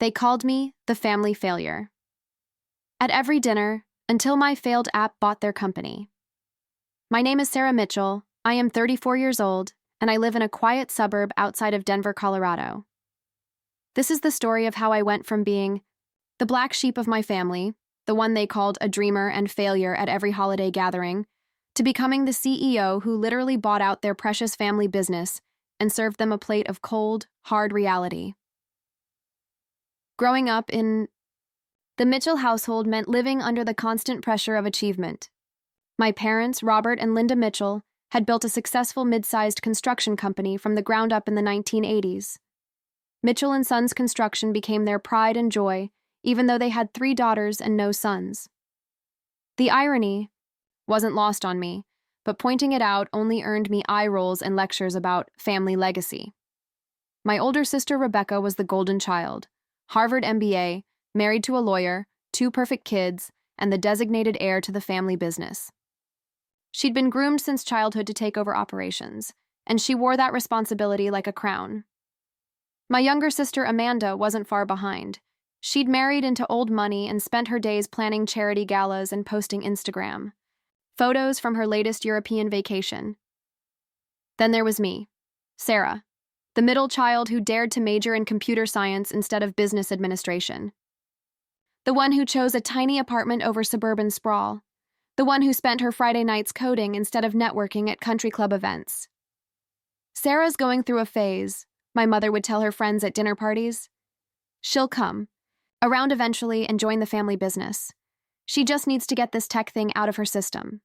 They called me the family failure. At every dinner, until my failed app bought their company. My name is Sarah Mitchell, I am 34 years old, and I live in a quiet suburb outside of Denver, Colorado. This is the story of how I went from being the black sheep of my family, the one they called a dreamer and failure at every holiday gathering, to becoming the CEO who literally bought out their precious family business and served them a plate of cold, hard reality. Growing up in the Mitchell household meant living under the constant pressure of achievement. My parents, Robert and Linda Mitchell, had built a successful mid-sized construction company from the ground up in the 1980s. Mitchell & Sons Construction became their pride and joy, even though they had 3 daughters and no sons. The irony wasn't lost on me, but pointing it out only earned me eye rolls and lectures about family legacy. My older sister Rebecca was the golden child, Harvard MBA, married to a lawyer, 2 perfect kids, and the designated heir to the family business. She'd been groomed since childhood to take over operations, and she wore that responsibility like a crown. My younger sister Amanda wasn't far behind. She'd married into old money and spent her days planning charity galas and posting Instagram photos from her latest European vacation. Then there was me, Sarah, the middle child who dared to major in computer science instead of business administration. The one who chose a tiny apartment over suburban sprawl. The one who spent her Friday nights coding instead of networking at country club events. Sarah's going through a phase, my mother would tell her friends at dinner parties. She'll come around eventually and join the family business. She just needs to get this tech thing out of her system.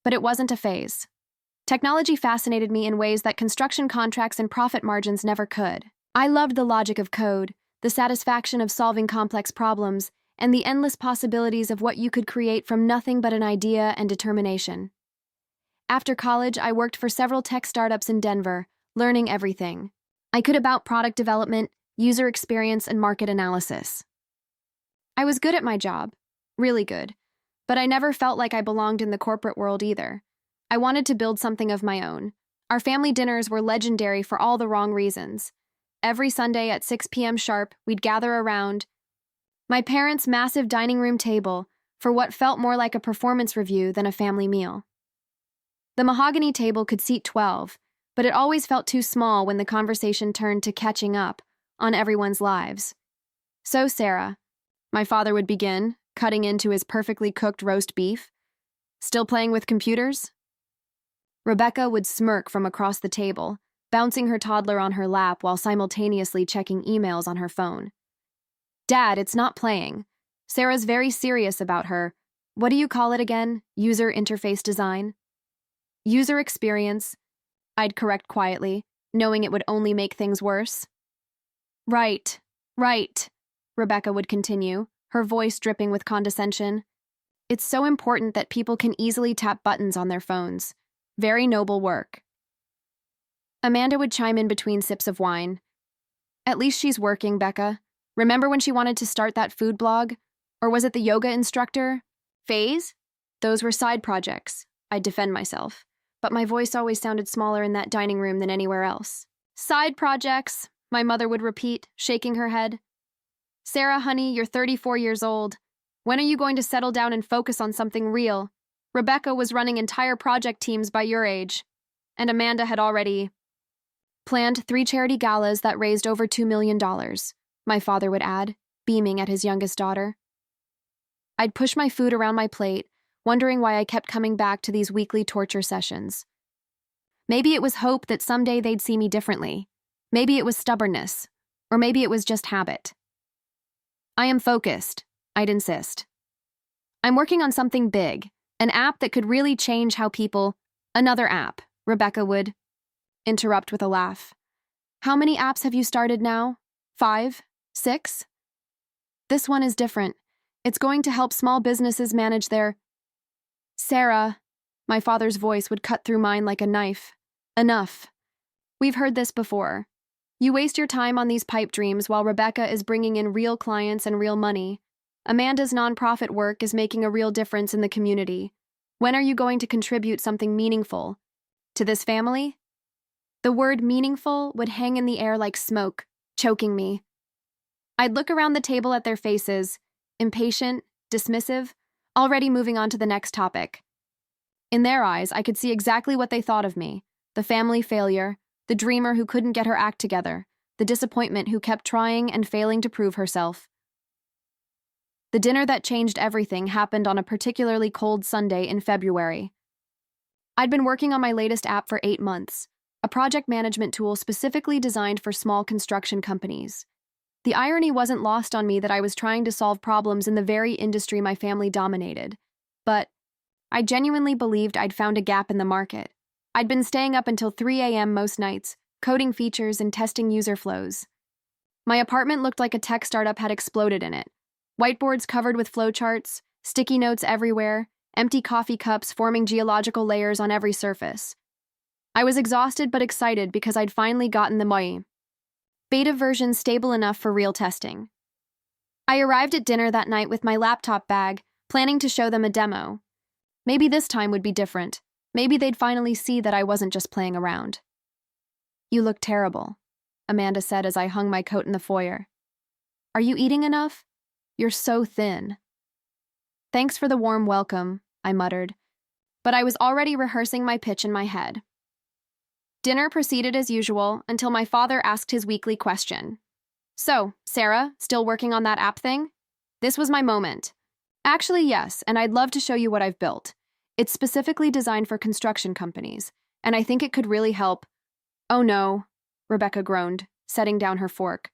But it wasn't a phase. Technology fascinated me in ways that construction contracts and profit margins never could. I loved the logic of code, the satisfaction of solving complex problems, and the endless possibilities of what you could create from nothing but an idea and determination. After college, I worked for several tech startups in Denver, learning everything I could about product development, user experience, and market analysis. I was good at my job, really good, but I never felt like I belonged in the corporate world either. I wanted to build something of my own. Our family dinners were legendary for all the wrong reasons. Every Sunday at 6 p.m. sharp, we'd gather around my parents' massive dining room table for what felt more like a performance review than a family meal. The mahogany table could seat 12, but it always felt too small when the conversation turned to catching up on everyone's lives. So, Sarah, my father would begin, cutting into his perfectly cooked roast beef. Still playing with computers? Rebecca would smirk from across the table, bouncing her toddler on her lap while simultaneously checking emails on her phone. Dad, it's not playing. Sarah's very serious about her, what do you call it again? User interface design? User experience, I'd correct quietly, knowing it would only make things worse. Right, Rebecca would continue, her voice dripping with condescension. It's so important that people can easily tap buttons on their phones. Very noble work. Amanda would chime in between sips of wine. At least she's working, Becca. Remember when she wanted to start that food blog? Or was it the yoga instructor? Phase? Those were side projects. I'd defend myself. But my voice always sounded smaller in that dining room than anywhere else. Side projects, my mother would repeat, shaking her head. Sarah, honey, you're 34 years old. When are you going to settle down and focus on something real? Rebecca was running entire project teams by your age. And Amanda had already planned 3 charity galas that raised over $2 million, my father would add, beaming at his youngest daughter. I'd push my food around my plate, wondering why I kept coming back to these weekly torture sessions. Maybe it was hope that someday they'd see me differently. Maybe it was stubbornness. Or maybe it was just habit. I am focused, I'd insist. I'm working on something big, an app that could really change how people— Another app, Rebecca would interrupt with a laugh. How many apps have you started now? 5? 6? This one is different. It's going to help small businesses manage their— Sarah, my father's voice would cut through mine like a knife. Enough. We've heard this before. You waste your time on these pipe dreams while Rebecca is bringing in real clients and real money. Amanda's nonprofit work is making a real difference in the community. When are you going to contribute something meaningful to this family? The word meaningful would hang in the air like smoke, choking me. I'd look around the table at their faces, impatient, dismissive, already moving on to the next topic. In their eyes, I could see exactly what they thought of me: the family failure, the dreamer who couldn't get her act together, the disappointment who kept trying and failing to prove herself. The dinner that changed everything happened on a particularly cold Sunday in February. I'd been working on my latest app for 8 months, a project management tool specifically designed for small construction companies. The irony wasn't lost on me that I was trying to solve problems in the very industry my family dominated, but I genuinely believed I'd found a gap in the market. I'd been staying up until 3 a.m. most nights, coding features and testing user flows. My apartment looked like a tech startup had exploded in it. Whiteboards covered with flowcharts, sticky notes everywhere, empty coffee cups forming geological layers on every surface. I was exhausted but excited because I'd finally gotten the beta version stable enough for real testing. I arrived at dinner that night with my laptop bag, planning to show them a demo. Maybe this time would be different. Maybe they'd finally see that I wasn't just playing around. "You look terrible," Amanda said as I hung my coat in the foyer. "Are you eating enough? You're so thin." "Thanks for the warm welcome," I muttered, but I was already rehearsing my pitch in my head. Dinner proceeded as usual until my father asked his weekly question. "So, Sarah, still working on that app thing?" This was my moment. "Actually, yes, and I'd love to show you what I've built. It's specifically designed for construction companies, and I think it could really help." "Oh no," Rebecca groaned, setting down her fork.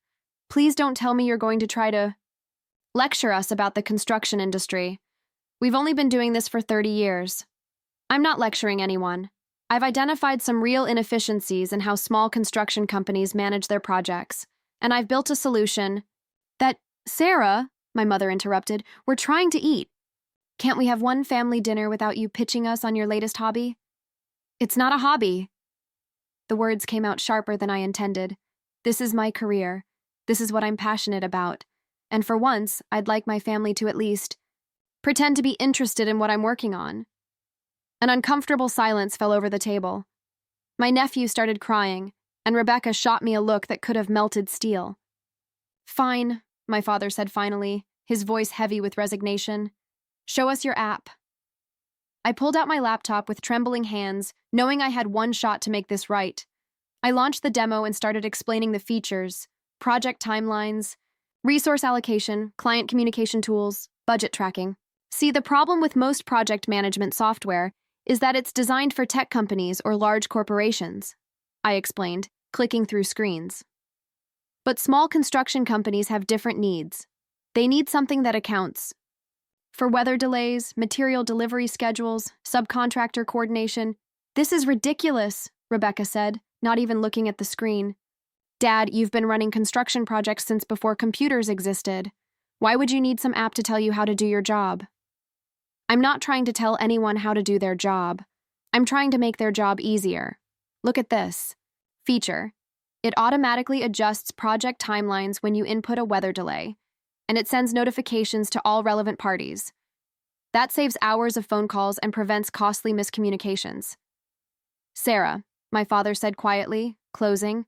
"Please don't tell me you're going to try to lecture us about the construction industry. We've only been doing this for 30 years. "I'm not lecturing anyone. I've identified some real inefficiencies in how small construction companies manage their projects, and I've built a solution that—" "Sarah," my mother interrupted, "we're trying to eat. Can't we have one family dinner without you pitching us on your latest hobby?" "It's not a hobby." The words came out sharper than I intended. This is my career. This is what I'm passionate about. And for once, I'd like my family to at least pretend to be interested in what I'm working on. An uncomfortable silence fell over the table. My nephew started crying, and Rebecca shot me a look that could have melted steel. "Fine," my father said finally, his voice heavy with resignation. "Show us your app." I pulled out my laptop with trembling hands, knowing I had one shot to make this right. I launched the demo and started explaining the features, project timelines, resource allocation, client communication tools, budget tracking. See, the problem with most project management software is that it's designed for tech companies or large corporations, I explained, clicking through screens. But small construction companies have different needs. They need something that accounts for weather delays, material delivery schedules, subcontractor coordination. "This is ridiculous," Rebecca said, not even looking at the screen. "Dad, you've been running construction projects since before computers existed. Why would you need some app to tell you how to do your job?" "I'm not trying to tell anyone how to do their job. I'm trying to make their job easier. Look at this feature. It automatically adjusts project timelines when you input a weather delay, and it sends notifications to all relevant parties. That saves hours of phone calls and prevents costly miscommunications." "Sarah," my father said quietly, closing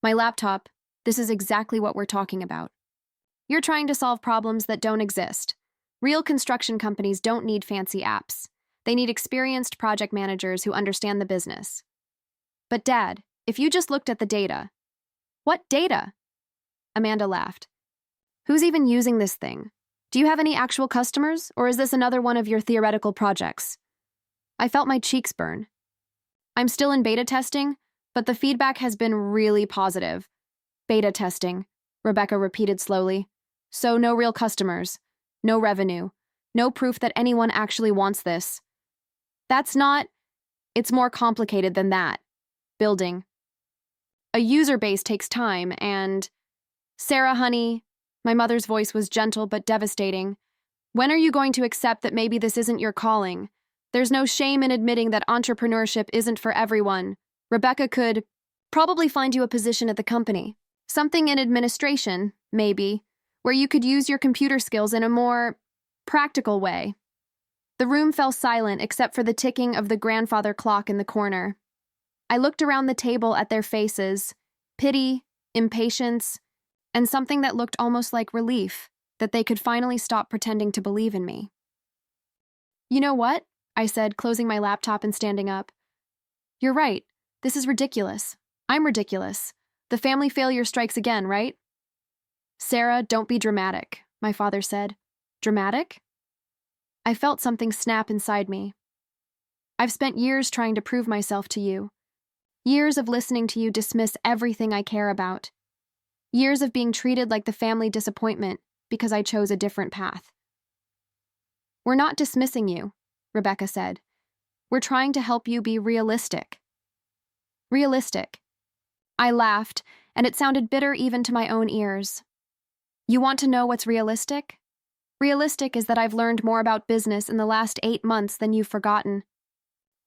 my laptop, "this is exactly what we're talking about. You're trying to solve problems that don't exist. Real construction companies don't need fancy apps. They need experienced project managers who understand the business." "But Dad, if you just looked at the data—" "What data?" Amanda laughed. "Who's even using this thing? Do you have any actual customers, or is this another one of your theoretical projects?" I felt my cheeks burn. "I'm still in beta testing, but the feedback has been really positive." "Beta testing," Rebecca repeated slowly. "So no real customers. No revenue. No proof that anyone actually wants this." "That's not—" "It's more complicated than that. Building a user base takes time and—" "Sarah, honey," my mother's voice was gentle but devastating, "when are you going to accept that maybe this isn't your calling? There's no shame in admitting that entrepreneurship isn't for everyone. Rebecca could probably find you a position at the company. Something in administration, maybe, where you could use your computer skills in a more practical way." The room fell silent except for the ticking of the grandfather clock in the corner. I looked around the table at their faces: pity, impatience, and something that looked almost like relief, that they could finally stop pretending to believe in me. "You know what?" I said, closing my laptop and standing up. "You're right. This is ridiculous. I'm ridiculous. The family failure strikes again, right?" "Sarah, don't be dramatic," my father said. "Dramatic?" I felt something snap inside me. "I've spent years trying to prove myself to you. Years of listening to you dismiss everything I care about. Years of being treated like the family disappointment because I chose a different path." "We're not dismissing you," Rebecca said. "We're trying to help you be realistic." Realistic. I laughed, and it sounded bitter even to my own ears. "You want to know what's realistic? Realistic is that I've learned more about business in the last 8 months than you've forgotten.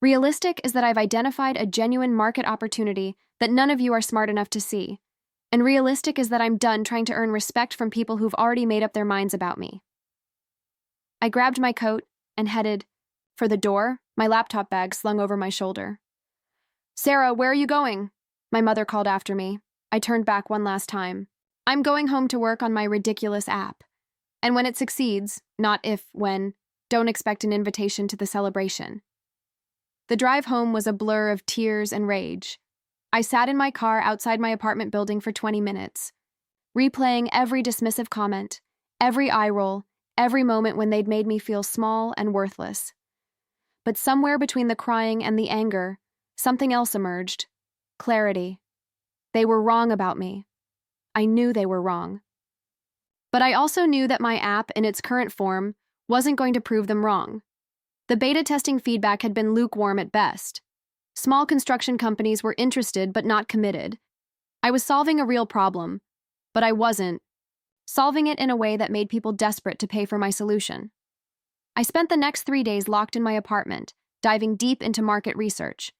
Realistic is that I've identified a genuine market opportunity that none of you are smart enough to see. And realistic is that I'm done trying to earn respect from people who've already made up their minds about me." I grabbed my coat and headed for the door, my laptop bag slung over my shoulder. "Sarah, where are you going?" my mother called after me. I turned back one last time. "I'm going home to work on my ridiculous app. And when it succeeds, not if, when, don't expect an invitation to the celebration." The drive home was a blur of tears and rage. I sat in my car outside my apartment building for 20 minutes, replaying every dismissive comment, every eye roll, every moment when they'd made me feel small and worthless. But somewhere between the crying and the anger, something else emerged. Clarity. They were wrong about me. I knew they were wrong. But I also knew that my app, in its current form, wasn't going to prove them wrong. The beta testing feedback had been lukewarm at best. Small construction companies were interested but not committed. I was solving a real problem, but I wasn't solving it in a way that made people desperate to pay for my solution. I spent the next 3 days locked in my apartment, diving deep into market research.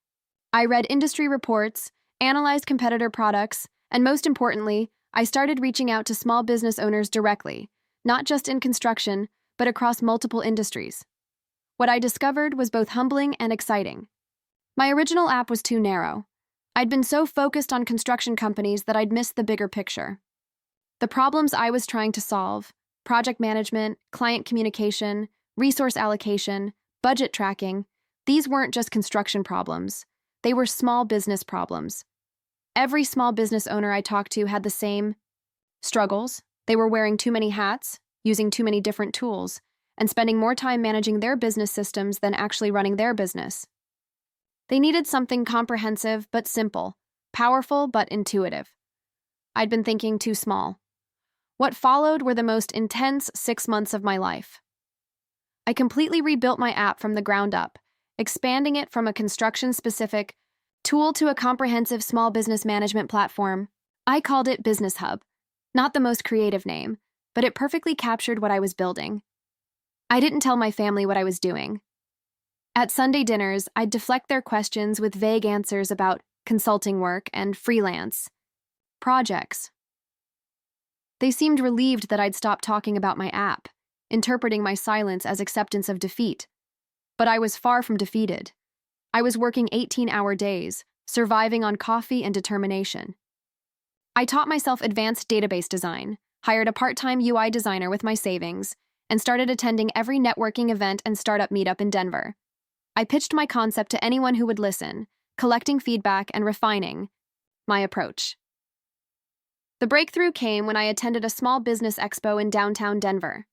I read industry reports, analyzed competitor products, and most importantly, I started reaching out to small business owners directly, not just in construction, but across multiple industries. What I discovered was both humbling and exciting. My original app was too narrow. I'd been so focused on construction companies that I'd missed the bigger picture. The problems I was trying to solve, project management, client communication, resource allocation, budget tracking, these weren't just construction problems. They were small business problems. Every small business owner I talked to had the same struggles. They were wearing too many hats, using too many different tools, and spending more time managing their business systems than actually running their business. They needed something comprehensive but simple, powerful but intuitive. I'd been thinking too small. What followed were the most intense 6 months of my life. I completely rebuilt my app from the ground up, expanding it from a construction-specific tool to a comprehensive small business management platform. I called it Business Hub. Not the most creative name, but it perfectly captured what I was building. I didn't tell my family what I was doing. At Sunday dinners, I'd deflect their questions with vague answers about consulting work and freelance projects. They seemed relieved that I'd stopped talking about my app, interpreting my silence as acceptance of defeat. But I was far from defeated. I was working 18-hour days, surviving on coffee and determination. I taught myself advanced database design, hired a part-time UI designer with my savings, and started attending every networking event and startup meetup in Denver. I pitched my concept to anyone who would listen, collecting feedback and refining my approach. The breakthrough came when I attended a small business expo in downtown Denver.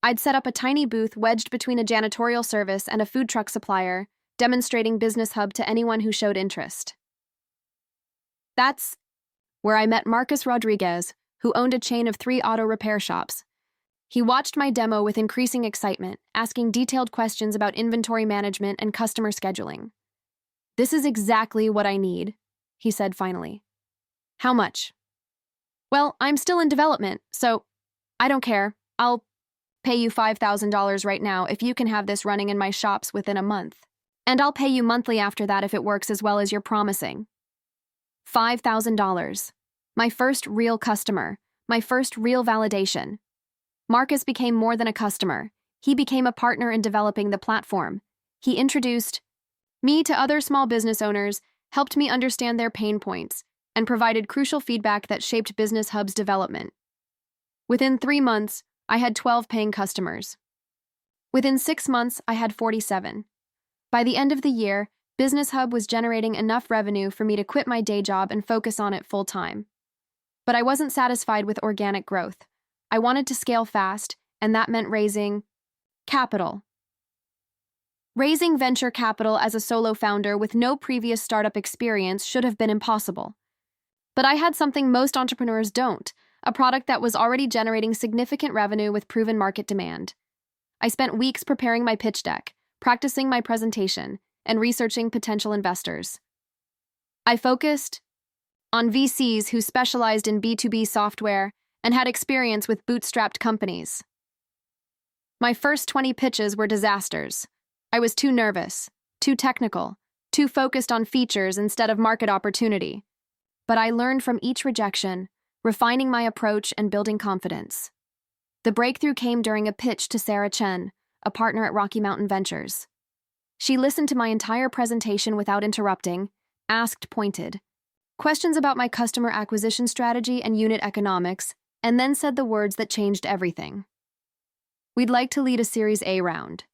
I'd set up a tiny booth wedged between a janitorial service and a food truck supplier, demonstrating Business Hub to anyone who showed interest. That's where I met Marcus Rodriguez, who owned a chain of 3 auto repair shops. He watched my demo with increasing excitement, asking detailed questions about inventory management and customer scheduling. "This is exactly what I need," he said finally. "How much?" "Well, I'm still in development, so I don't care. I'll pay you $5,000 right now if you can have this running in my shops within a month. And I'll pay you monthly after that if it works as well as you're promising." $5,000. My first real customer. My first real validation. Marcus became more than a customer. He became a partner in developing the platform. He introduced me to other small business owners, helped me understand their pain points, and provided crucial feedback that shaped Business Hub's development. Within 3 months, I had 12 paying customers. Within 6 months, I had 47. By the end of the year, Business Hub was generating enough revenue for me to quit my day job and focus on it full-time. But I wasn't satisfied with organic growth. I wanted to scale fast, and that meant raising capital. Raising venture capital as a solo founder with no previous startup experience should have been impossible. But I had something most entrepreneurs don't, a product that was already generating significant revenue with proven market demand. I spent weeks preparing my pitch deck, practicing my presentation, and researching potential investors. I focused on VCs who specialized in B2B software and had experience with bootstrapped companies. My first 20 pitches were disasters. I was too nervous, too technical, too focused on features instead of market opportunity. But I learned from each rejection, refining my approach and building confidence. The breakthrough came during a pitch to Sarah Chen, a partner at Rocky Mountain Ventures. She listened to my entire presentation without interrupting, asked pointed questions about my customer acquisition strategy and unit economics, and then said the words that changed everything. "We'd like to lead a Series A round.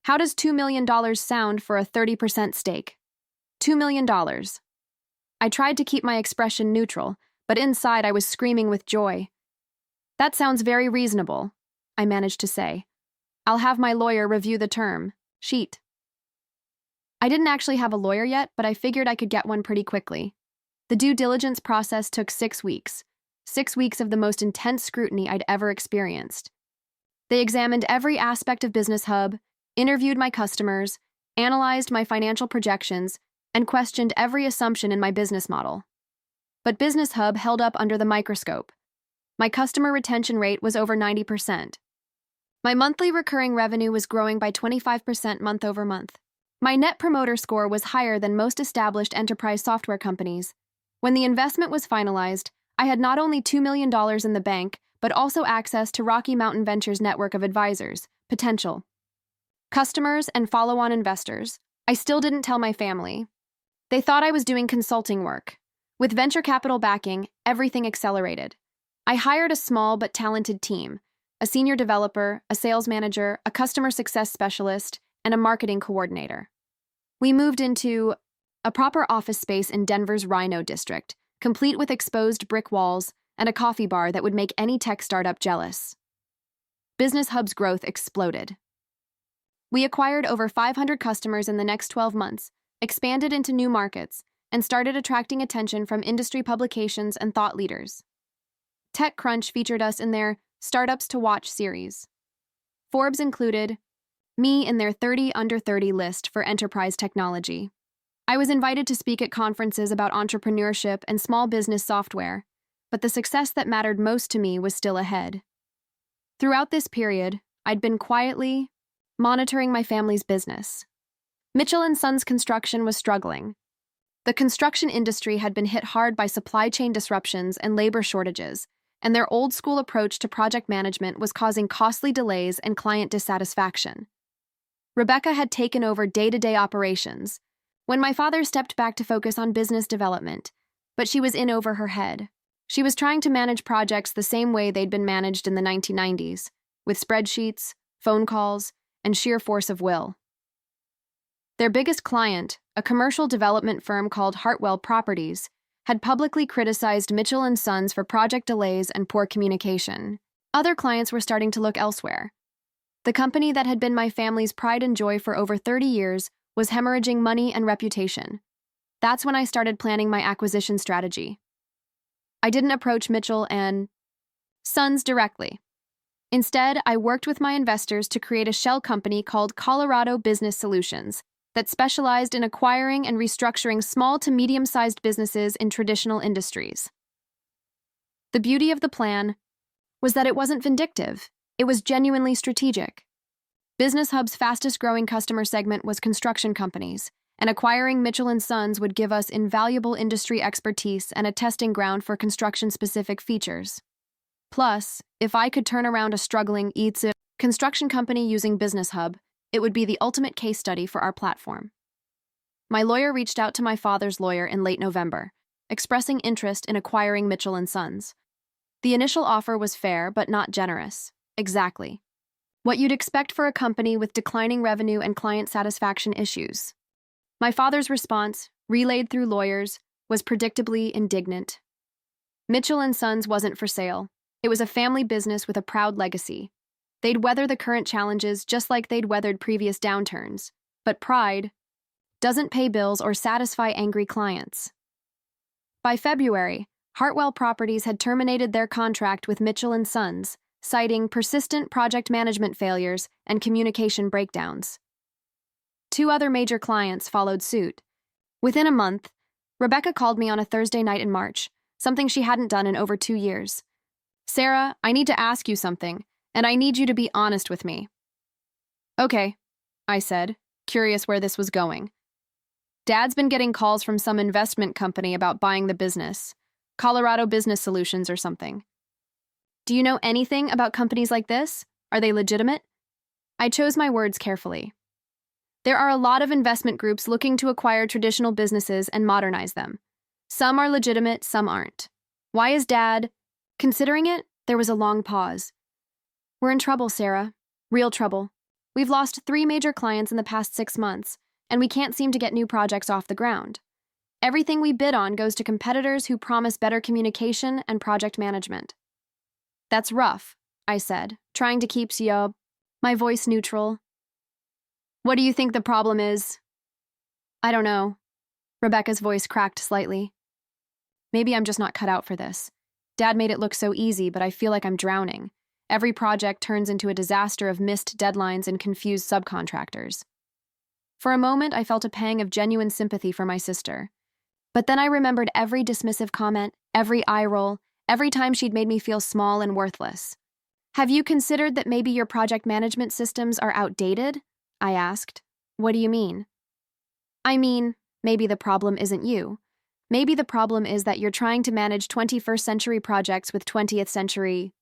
How does $2 million sound for a 30% stake?" $2 million. I tried to keep my expression neutral, but inside I was screaming with joy. "That sounds very reasonable," I managed to say. "I'll have my lawyer review the term sheet." I didn't actually have a lawyer yet, but I figured I could get one pretty quickly. The due diligence process took 6 weeks. 6 weeks of the most intense scrutiny I'd ever experienced. They examined every aspect of Business Hub, interviewed my customers, analyzed my financial projections, and questioned every assumption in my business model. But Business Hub held up under the microscope. My customer retention rate was over 90%. My monthly recurring revenue was growing by 25% month over month. My net promoter score was higher than most established enterprise software companies. When the investment was finalized, I had not only $2 million in the bank, but also access to Rocky Mountain Ventures' network of advisors, potential customers, and follow-on investors. I still didn't tell my family. They thought I was doing consulting work. With venture capital backing, everything accelerated. I hired a small but talented team, a senior developer, a sales manager, a customer success specialist, and a marketing coordinator. We moved into a proper office space in Denver's Rhino district, complete with exposed brick walls and a coffee bar that would make any tech startup jealous. Business Hub's growth exploded. We acquired over 500 customers in the next 12 months, expanded into new markets, and started attracting attention from industry publications and thought leaders. TechCrunch featured us in their Startups to Watch series. Forbes included me in their 30 Under 30 list for enterprise technology. I was invited to speak at conferences about entrepreneurship and small business software, but the success that mattered most to me was still ahead. Throughout this period, I'd been quietly monitoring my family's business. Mitchell & Sons Construction was struggling. The construction industry had been hit hard by supply chain disruptions and labor shortages, and their old-school approach to project management was causing costly delays and client dissatisfaction. Rebecca had taken over day-to-day operations, when my father stepped back to focus on business development, but she was in over her head. She was trying to manage projects the same way they'd been managed in the 1990s, with spreadsheets, phone calls, and sheer force of will. Their biggest client, a commercial development firm called Hartwell Properties, had publicly criticized Mitchell & Sons for project delays and poor communication. Other clients were starting to look elsewhere. The company that had been my family's pride and joy for over 30 years was hemorrhaging money and reputation. That's when I started planning my acquisition strategy. I didn't approach Mitchell & Sons directly. Instead, I worked with my investors to create a shell company called Colorado Business Solutions that specialized in acquiring and restructuring small to medium-sized businesses in traditional industries. The beauty of the plan was that it wasn't vindictive. It was genuinely strategic. Business Hub's fastest-growing customer segment was construction companies, and acquiring Mitchell & Sons would give us invaluable industry expertise and a testing ground for construction-specific features. Plus, if I could turn around a struggling construction company using Business Hub, it would be the ultimate case study for our platform. My lawyer reached out to my father's lawyer in late November, expressing interest in acquiring Mitchell and Sons. The initial offer was fair, but not generous. Exactly what you'd expect for a company with declining revenue and client satisfaction issues. My father's response, relayed through lawyers, was predictably indignant. Mitchell and Sons wasn't for sale. It was a family business with a proud legacy. They'd weather the current challenges just like they'd weathered previous downturns. But pride doesn't pay bills or satisfy angry clients. By February, Hartwell Properties had terminated their contract with Mitchell and Sons, citing persistent project management failures and communication breakdowns. 2 other major clients followed suit. Within a month, Rebecca called me on a Thursday night in March, something she hadn't done in over 2 years. "Sarah, I need to ask you something, and I need you to be honest with me." "Okay," I said, curious where this was going. "Dad's been getting calls from some investment company about buying the business, Colorado Business Solutions or something. Do you know anything about companies like this? Are they legitimate?" I chose my words carefully. There are a lot of investment groups looking to acquire traditional businesses and modernize them. Some are legitimate, some aren't. Why is Dad considering it? There was a long pause. "We're in trouble, Sarah. Real trouble. We've lost 3 major clients in the past 6 months, and we can't seem to get new projects off the ground. Everything we bid on goes to competitors who promise better communication and project management." "That's rough," I said, trying to keep my voice neutral. "What do you think the problem is?" "I don't know." Rebecca's voice cracked slightly. "Maybe I'm just not cut out for this. Dad made it look so easy, but I feel like I'm drowning. Every project turns into a disaster of missed deadlines and confused subcontractors." For a moment, I felt a pang of genuine sympathy for my sister. But then I remembered every dismissive comment, every eye roll, every time she'd made me feel small and worthless. "Have you considered that maybe your project management systems are outdated?" I asked. "What do you mean?" "I mean, maybe the problem isn't you. Maybe the problem is that you're trying to manage 21st century projects with 20th century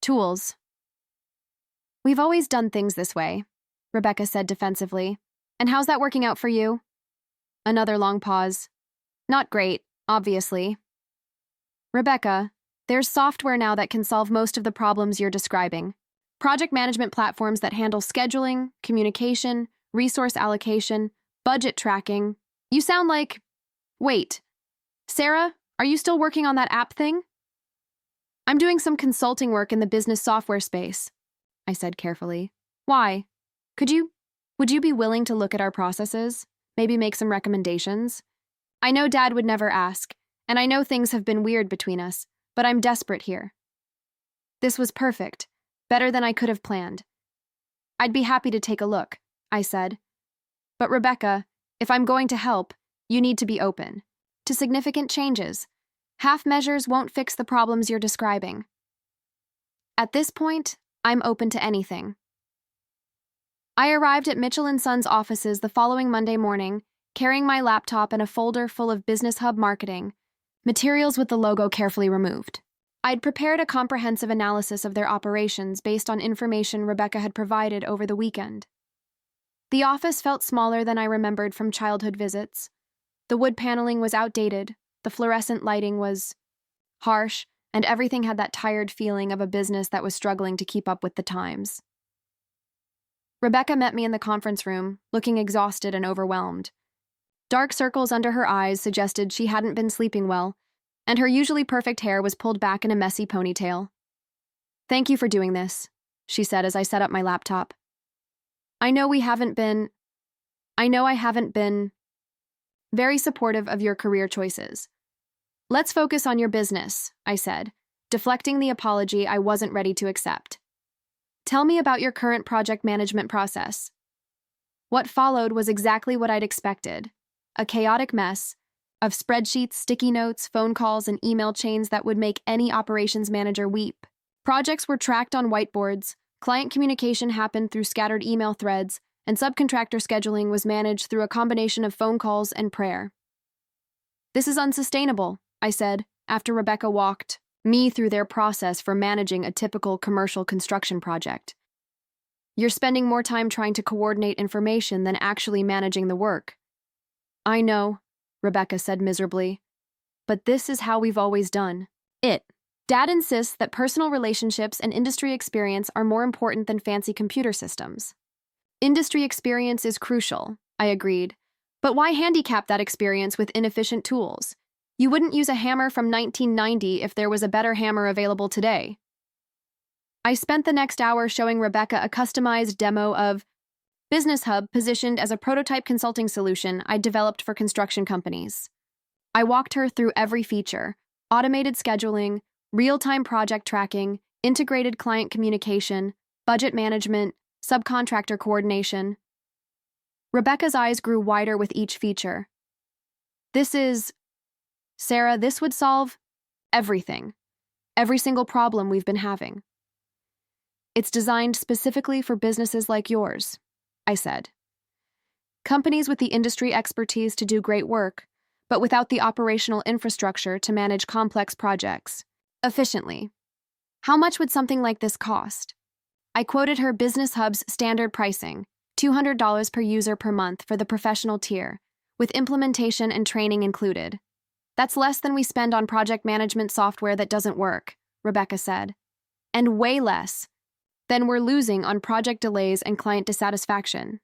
tools." "We've always done things this way," Rebecca said defensively. "And how's that working out for you?" Another long pause. "Not great, obviously." "Rebecca, there's software now that can solve most of the problems you're describing. Project management platforms that handle scheduling, communication, resource allocation, budget tracking. You sound like... Wait. Sarah, are you still working on that app thing?" "I'm doing some consulting work in the business software space," I said carefully. "Why? Would you be willing to look at our processes? Maybe make some recommendations? I know Dad would never ask, and I know things have been weird between us, but I'm desperate here." This was perfect, better than I could have planned. "I'd be happy to take a look," I said. "But Rebecca, if I'm going to help, you need to be open to significant changes. Half measures won't fix the problems you're describing." At this point, I'm open to anything. I arrived at Mitchell and Sons offices the following Monday morning, carrying my laptop and a folder full of Business Hub marketing, materials with the logo carefully removed. I'd prepared a comprehensive analysis of their operations based on information Rebecca had provided over the weekend. The office felt smaller than I remembered from childhood visits. The wood paneling was outdated, the fluorescent lighting was harsh, and everything had that tired feeling of a business that was struggling to keep up with the times. Rebecca met me in the conference room, looking exhausted and overwhelmed. Dark circles under her eyes suggested she hadn't been sleeping well, and her usually perfect hair was pulled back in a messy ponytail. "Thank you for doing this," she said as I set up my laptop. I know I haven't been very supportive of your career choices. Let's focus on your business," I said, deflecting the apology I wasn't ready to accept. "Tell me about your current project management process." What followed was exactly what I'd expected, a chaotic mess of spreadsheets, sticky notes, phone calls, and email chains that would make any operations manager weep. Projects were tracked on whiteboards, client communication happened through scattered email threads, and subcontractor scheduling was managed through a combination of phone calls and prayer. "This is unsustainable," I said, after Rebecca walked me through their process for managing a typical commercial construction project. "You're spending more time trying to coordinate information than actually managing the work." "I know," Rebecca said miserably, but this is how we've always done it. Dad insists that personal relationships and industry experience are more important than fancy computer systems. Industry experience is crucial, I agreed. But why handicap that experience with inefficient tools? You wouldn't use a hammer from 1990 if there was a better hammer available today. I spent the next hour showing Rebecca a customized demo of Business Hub positioned as a prototype consulting solution I'd developed for construction companies. I walked her through every feature: automated scheduling, real-time project tracking, integrated client communication, budget management, subcontractor coordination. Rebecca's eyes grew wider with each feature. Sarah, this would solve everything. Every single problem we've been having. It's designed specifically for businesses like yours, I said. Companies with the industry expertise to do great work, but without the operational infrastructure to manage complex projects efficiently. How much would something like this cost? I quoted her Business Hub's standard pricing, $200 per user per month for the professional tier, with implementation and training included. That's less than we spend on project management software that doesn't work, Rebecca said. And way less than we're losing on project delays and client dissatisfaction.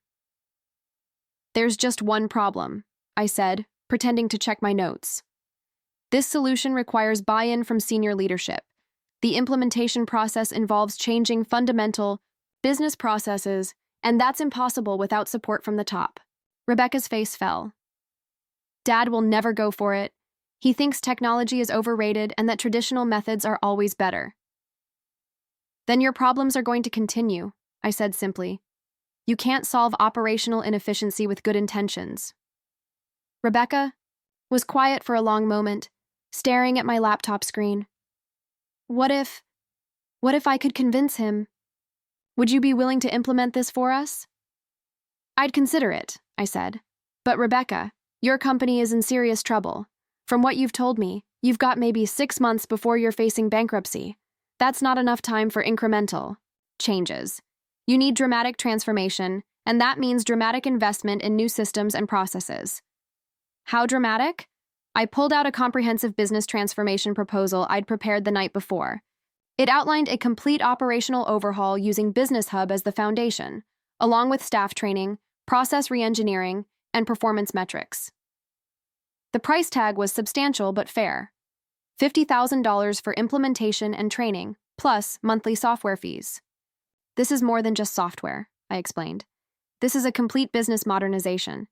There's just one problem, I said, pretending to check my notes. This solution requires buy-in from senior leadership. The implementation process involves changing fundamental business processes, and that's impossible without support from the top. Rebecca's face fell. Dad will never go for it. He thinks technology is overrated and that traditional methods are always better. Then your problems are going to continue, I said simply. You can't solve operational inefficiency with good intentions. Rebecca was quiet for a long moment, staring at my laptop screen. What if I could convince him? Would you be willing to implement this for us? I'd consider it, I said. But Rebecca, your company is in serious trouble. From what you've told me, you've got maybe 6 months before you're facing bankruptcy. That's not enough time for incremental changes. You need dramatic transformation, and that means dramatic investment in new systems and processes. How dramatic? I pulled out a comprehensive business transformation proposal I'd prepared the night before. It outlined a complete operational overhaul using Business Hub as the foundation, along with staff training, process reengineering, and performance metrics. The price tag was substantial but fair. $50,000 for implementation and training, plus monthly software fees. This is more than just software, I explained. This is a complete business modernization.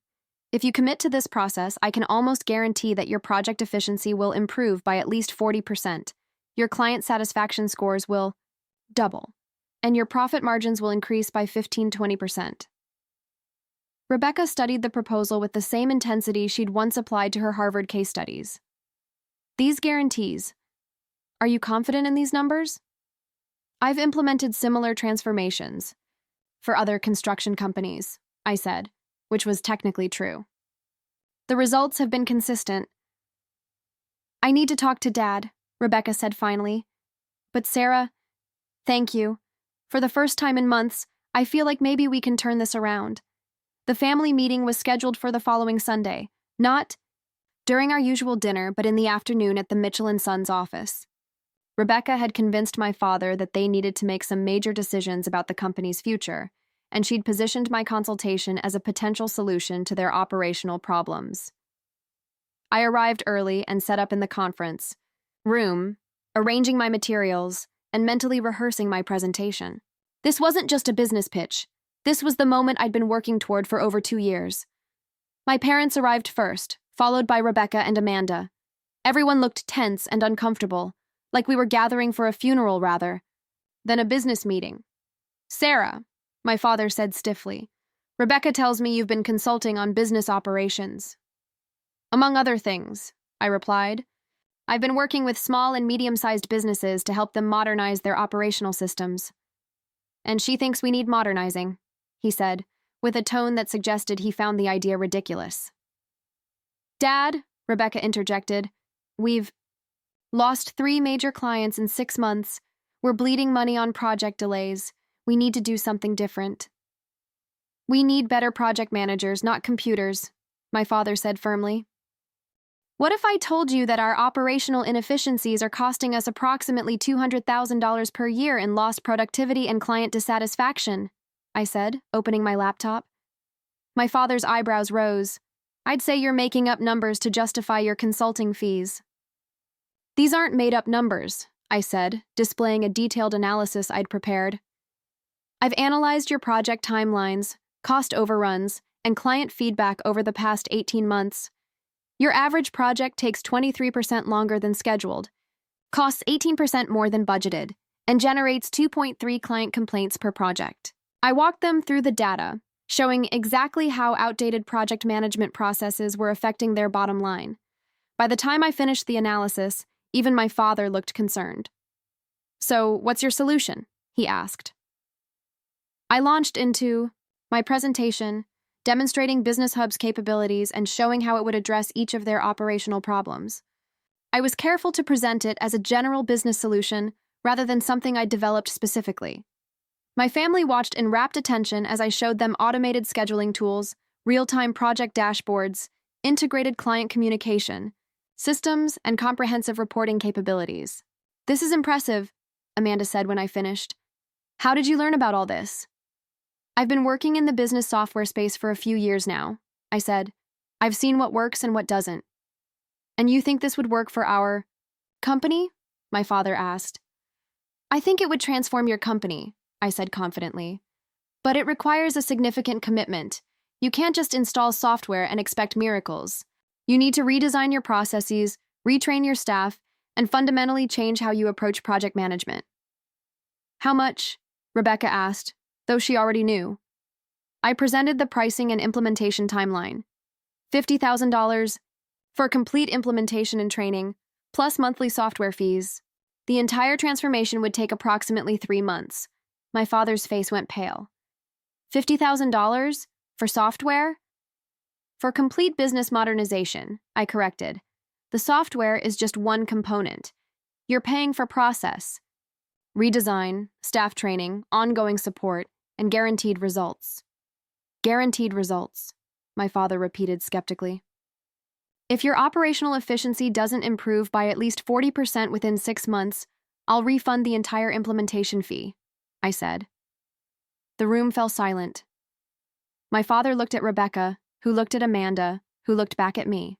If you commit to this process, I can almost guarantee that your project efficiency will improve by at least 40%. Your client satisfaction scores will double, and your profit margins will increase by 15-20%. Rebecca studied the proposal with the same intensity she'd once applied to her Harvard case studies. These guarantees. Are you confident in these numbers? I've implemented similar transformations for other construction companies, I said, which was technically true. The results have been consistent. I need to talk to Dad, Rebecca said finally. But Sarah, thank you. For the first time in months, I feel like maybe we can turn this around. The family meeting was scheduled for the following Sunday, not during our usual dinner, but in the afternoon at the Mitchell & Sons office. Rebecca had convinced my father that they needed to make some major decisions about the company's future, and she'd positioned my consultation as a potential solution to their operational problems. I arrived early and set up in the conference room, arranging my materials and mentally rehearsing my presentation. This wasn't just a business pitch. This was the moment I'd been working toward for over 2 years. My parents arrived first, followed by Rebecca and Amanda. Everyone looked tense and uncomfortable, like we were gathering for a funeral rather than a business meeting. Sarah, my father said stiffly, Rebecca tells me you've been consulting on business operations. Among other things, I replied. I've been working with small and medium-sized businesses to help them modernize their operational systems. And she thinks we need modernizing, he said, with a tone that suggested he found the idea ridiculous. Dad, Rebecca interjected, we've lost 3 major clients in 6 months. We're bleeding money on project delays. We need to do something different. We need better project managers, not computers, my father said firmly. What if I told you that our operational inefficiencies are costing us approximately $200,000 per year in lost productivity and client dissatisfaction? I said, opening my laptop. My father's eyebrows rose. I'd say you're making up numbers to justify your consulting fees. These aren't made-up numbers, I said, displaying a detailed analysis I'd prepared. I've analyzed your project timelines, cost overruns, and client feedback over the past 18 months. Your average project takes 23% longer than scheduled, costs 18% more than budgeted, and generates 2.3 client complaints per project. I walked them through the data, showing exactly how outdated project management processes were affecting their bottom line. By the time I finished the analysis, even my father looked concerned. So, what's your solution? He asked. I launched into my presentation, demonstrating Business Hub's capabilities and showing how it would address each of their operational problems. I was careful to present it as a general business solution rather than something I'd developed specifically. My family watched in rapt attention as I showed them automated scheduling tools, real-time project dashboards, integrated client communication, systems, and comprehensive reporting capabilities. This is impressive, Amanda said when I finished. How did you learn about all this? I've been working in the business software space for a few years now, I said. I've seen what works and what doesn't. And you think this would work for our company? My father asked. I think it would transform your company, I said confidently. But it requires a significant commitment. You can't just install software and expect miracles. You need to redesign your processes, retrain your staff, and fundamentally change how you approach project management. How much? Rebecca asked, though she already knew. I presented the pricing and implementation timeline. $50,000 for complete implementation and training, plus monthly software fees. The entire transformation would take approximately 3 months. My father's face went pale. $50,000 for software? For complete business modernization, I corrected. The software is just one component. You're paying for process, redesign, staff training, ongoing support, and guaranteed results. Guaranteed results, my father repeated skeptically. If your operational efficiency doesn't improve by at least 40% within 6 months, I'll refund the entire implementation fee, I said. The room fell silent. My father looked at Rebecca, who looked at Amanda, who looked back at me.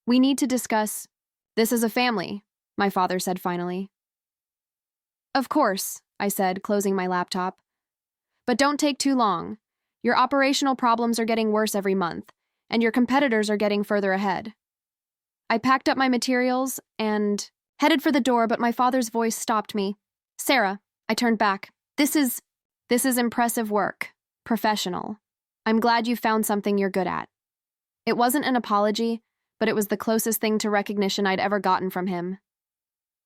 We need to discuss. This is a family, my father said finally. Of course, I said, closing my laptop. But don't take too long. Your operational problems are getting worse every month, and your competitors are getting further ahead. I packed up my materials and headed for the door, but my father's voice stopped me. Sarah, I turned back. This is impressive work. Professional. I'm glad you found something you're good at. It wasn't an apology, but it was the closest thing to recognition I'd ever gotten from him.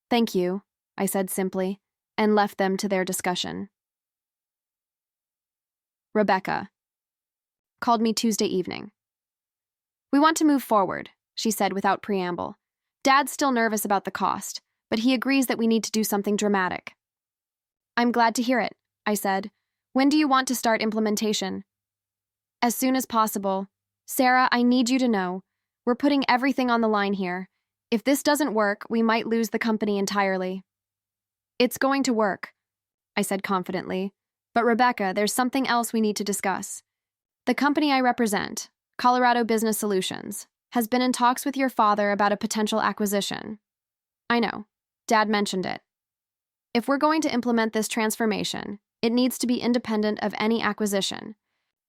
Thank you, I said simply, and left them to their discussion. Rebecca called me Tuesday evening. We want to move forward, she said without preamble. Dad's still nervous about the cost, but he agrees that we need to do something dramatic. I'm glad to hear it, I said. When do you want to start implementation? As soon as possible. Sarah, I need you to know, we're putting everything on the line here. If this doesn't work, we might lose the company entirely. It's going to work, I said confidently. But Rebecca, there's something else we need to discuss. The company I represent, Colorado Business Solutions, has been in talks with your father about a potential acquisition. I know. Dad mentioned it. If we're going to implement this transformation, it needs to be independent of any acquisition.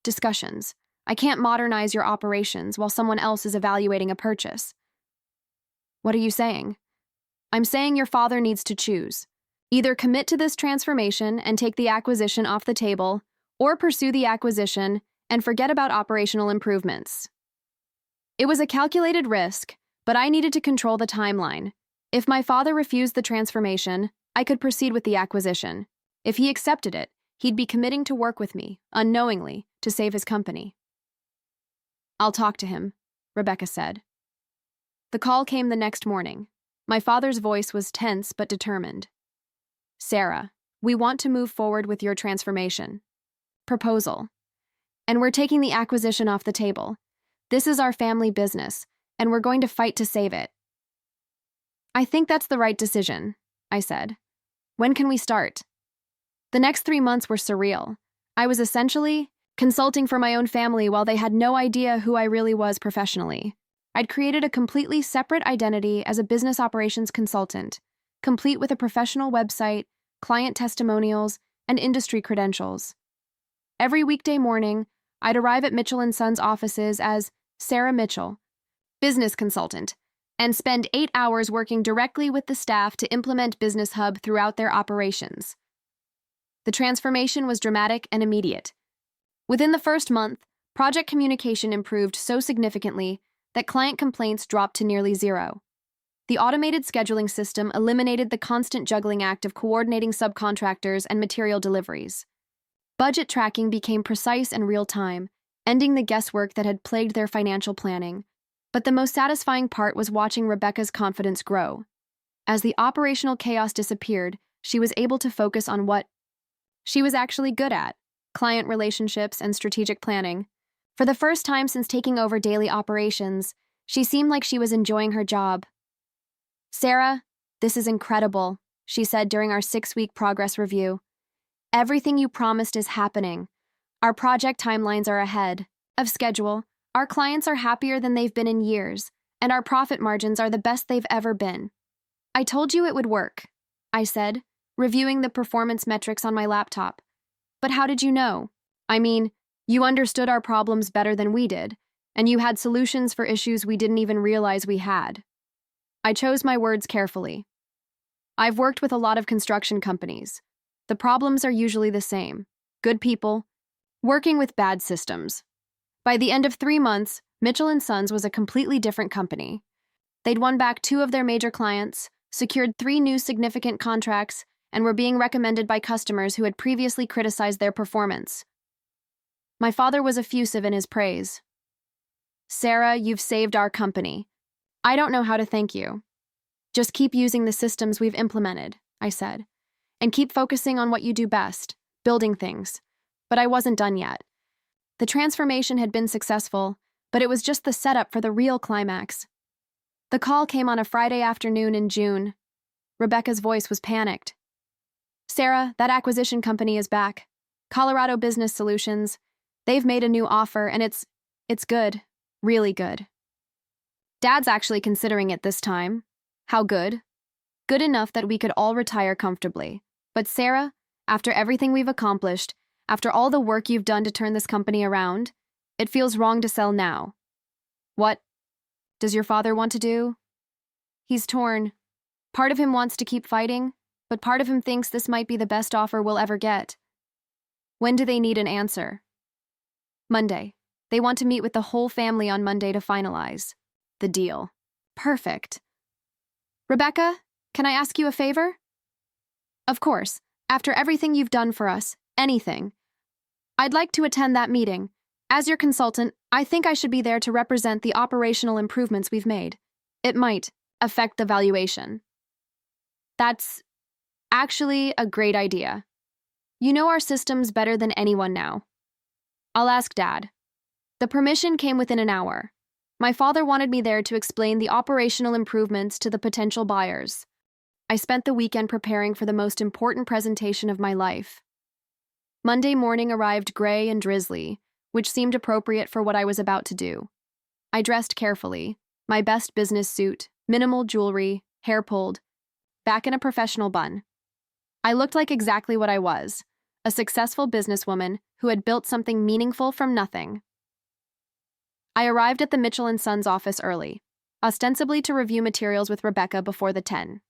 Discussions. I can't modernize your operations while someone else is evaluating a purchase. What are you saying? I'm saying your father needs to choose. Either commit to this transformation and take the acquisition off the table, or pursue the acquisition and forget about operational improvements. It was a calculated risk, but I needed to control the timeline. If my father refused the transformation, I could proceed with the acquisition. If he accepted it, he'd be committing to work with me, unknowingly, to save his company. I'll talk to him, Rebecca said. The call came the next morning. My father's voice was tense but determined. Sarah, we want to move forward with your transformation. Proposal. And we're taking the acquisition off the table. This is our family business, and we're going to fight to save it. I think that's the right decision, I said. When can we start? The next 3 months were surreal. I was essentially consulting for my own family while they had no idea who I really was professionally. I'd created a completely separate identity as a business operations consultant, complete with a professional website, client testimonials, and industry credentials. Every weekday morning, I'd arrive at Mitchell & Sons offices as Sarah Mitchell, business consultant, and spend 8 hours working directly with the staff to implement Business Hub throughout their operations. The transformation was dramatic and immediate. Within the first month, project communication improved so significantly that client complaints dropped to nearly zero. The automated scheduling system eliminated the constant juggling act of coordinating subcontractors and material deliveries. Budget tracking became precise and real-time, ending the guesswork that had plagued their financial planning. But the most satisfying part was watching Rebecca's confidence grow. As the operational chaos disappeared, she was able to focus on what she was actually good at: client relationships and strategic planning. For the first time since taking over daily operations, she seemed like she was enjoying her job. "Sarah, this is incredible," she said during our 6-week progress review. "Everything you promised is happening. Our project timelines are ahead of schedule, our clients are happier than they've been in years, and our profit margins are the best they've ever been." "I told you it would work," I said, reviewing the performance metrics on my laptop. "But how did you know? I mean, you understood our problems better than we did, and you had solutions for issues we didn't even realize we had." I chose my words carefully. I've worked with a lot of construction companies. The problems are usually the same: good people working with bad systems. By the end of 3 months, Mitchell & Sons was a completely different company. They'd won back 2 of their major clients, secured 3 new significant contracts, and were being recommended by customers who had previously criticized their performance. My father was effusive in his praise. "Sarah, you've saved our company. I don't know how to thank you. Just keep using the systems we've implemented," I said, "and keep focusing on what you do best, building things." But I wasn't done yet. The transformation had been successful, but it was just the setup for the real climax. The call came on a Friday afternoon in June. Rebecca's voice was panicked. "Sarah, that acquisition company is back. Colorado Business Solutions. They've made a new offer, and it's good, really good. Dad's actually considering it this time." "How good?" "Good enough that we could all retire comfortably. But Sarah, after everything we've accomplished, after all the work you've done to turn this company around, it feels wrong to sell now." "What does your father want to do?" "He's torn. Part of him wants to keep fighting, but part of him thinks this might be the best offer we'll ever get." "When do they need an answer?" "Monday. They want to meet with the whole family on Monday to finalize the deal." "Perfect. Rebecca, can I ask you a favor?" "Of course. After everything you've done for us, anything. I'd like to attend that meeting. As your consultant, I think I should be there to represent the operational improvements we've made. It might affect the valuation." "That's actually a great idea. You know our systems better than anyone now. I'll ask Dad." The permission came within an hour. My father wanted me there to explain the operational improvements to the potential buyers. I spent the weekend preparing for the most important presentation of my life. Monday morning arrived gray and drizzly, which seemed appropriate for what I was about to do. I dressed carefully, my best business suit, minimal jewelry, hair pulled, back in a professional bun. I looked like exactly what I was, a successful businesswoman who had built something meaningful from nothing. I arrived at the Mitchell & Sons office early, ostensibly to review materials with Rebecca before the 10